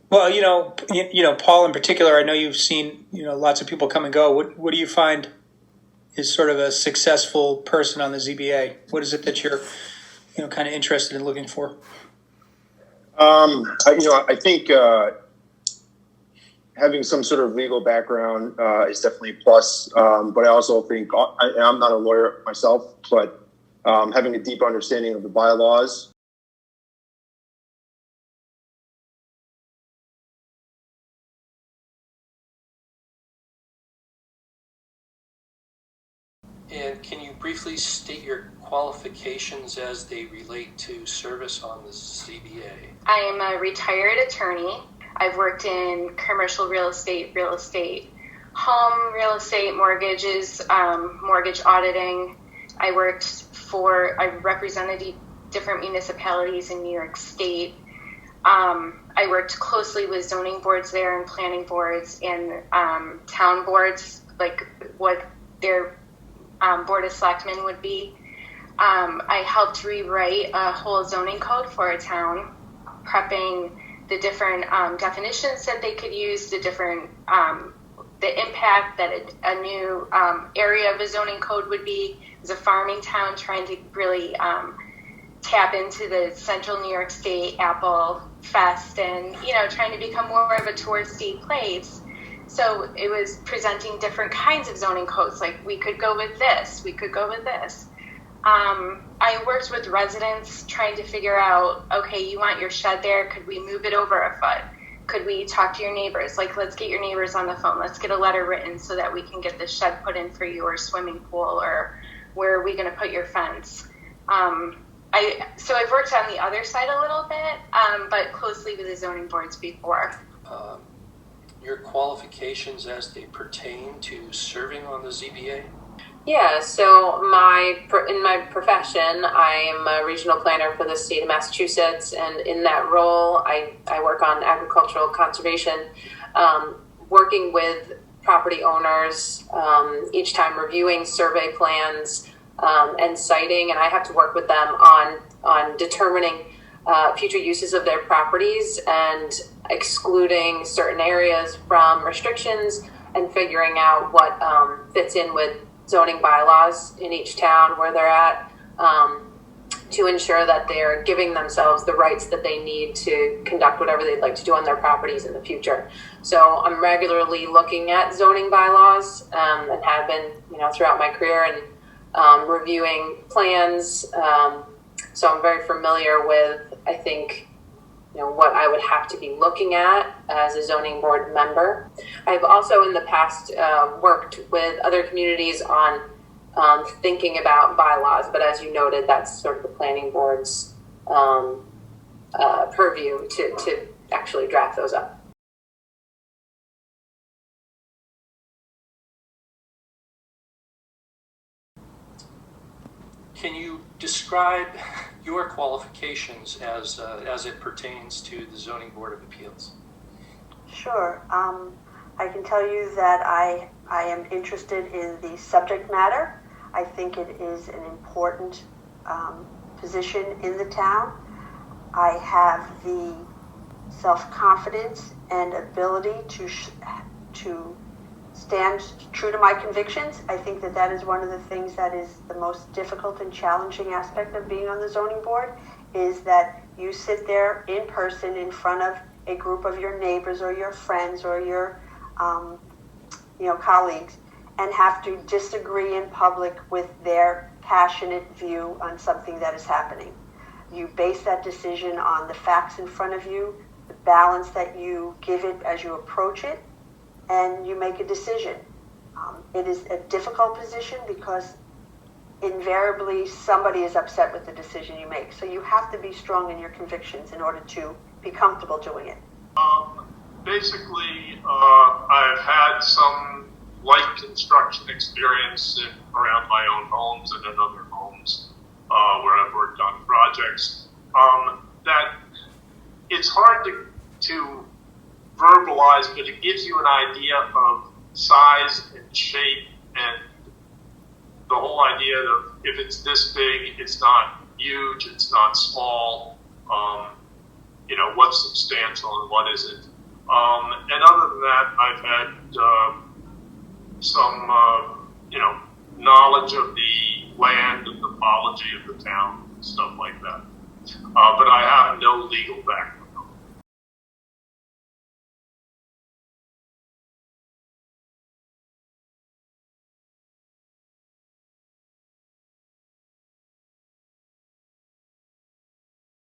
Well, Paul in particular, I know you've seen, lots of people come and go. What do you find is sort of a successful person on the ZBA? What is it that you're, kind of interested in looking for? I think having some sort of legal background is definitely a plus. But I also think I'm not a lawyer myself, but having a deep understanding of the bylaws. And can you briefly state your qualifications as they relate to service on the ZBA? I am a retired attorney. I've worked in commercial real estate, home real estate, mortgages, mortgage auditing. I represented different municipalities in New York State. I worked closely with zoning boards there and planning boards and town boards, like what their Board of Selectmen would be. I helped rewrite a whole zoning code for a town, prepping the different definitions that they could use, the different the impact that a new area of a zoning code would be. As a farming town, trying to really tap into the central New York State Apple Fest, and trying to become more of a touristy place. So it was presenting different kinds of zoning codes, like we could go with this, we could go with this. I worked with residents trying to figure out, okay, you want your shed there, could we move it over a foot? Could we talk to your neighbors? Like, let's get your neighbors on the phone, let's get a letter written so that we can get the shed put in for you, or swimming pool, or where are we going to put your fence? So I've worked on the other side a little bit, but closely with the zoning boards before. Your qualifications as they pertain to serving on the ZBA? Yeah, so in my profession, I am a regional planner for the state of Massachusetts, and in that role, I work on agricultural conservation, working with property owners, each time reviewing survey plans and siting, and I have to work with them on determining future uses of their properties and excluding certain areas from restrictions and figuring out what fits in with zoning bylaws in each town where they're at, to ensure that they're giving themselves the rights that they need to conduct whatever they'd like to do on their properties in the future. So I'm regularly looking at zoning bylaws and have been, throughout my career, and reviewing plans. So I'm very familiar with, I think, what I would have to be looking at as a zoning board member. I've also in the past worked with other communities on thinking about bylaws, but as you noted, that's sort of the planning board's purview to actually draft those up. Can you describe your qualifications as it pertains to the Zoning Board of Appeals? Sure. I can tell you that I am interested in the subject matter. I think it is an important position in the town. I have the self-confidence and ability to stand true to my convictions. I think that is one of the things that is the most difficult and challenging aspect of being on the zoning board, is that you sit there in person in front of a group of your neighbors or your friends or your colleagues, and have to disagree in public with their passionate view on something that is happening. You base that decision on the facts in front of you, the balance that you give it as you approach it, and you make a decision. It is a difficult position because invariably somebody is upset with the decision you make. So you have to be strong in your convictions in order to be comfortable doing it. Basically, I've had some light construction experience around my own homes and in other homes where I've worked on projects. That it's hard to verbalize, but it gives you an idea of size and shape, and the whole idea of if it's this big, it's not huge, it's not small, what's substantial and what isn't. And other than that, I've had some, knowledge of the land and topology of the town and stuff like that. But I have no legal background.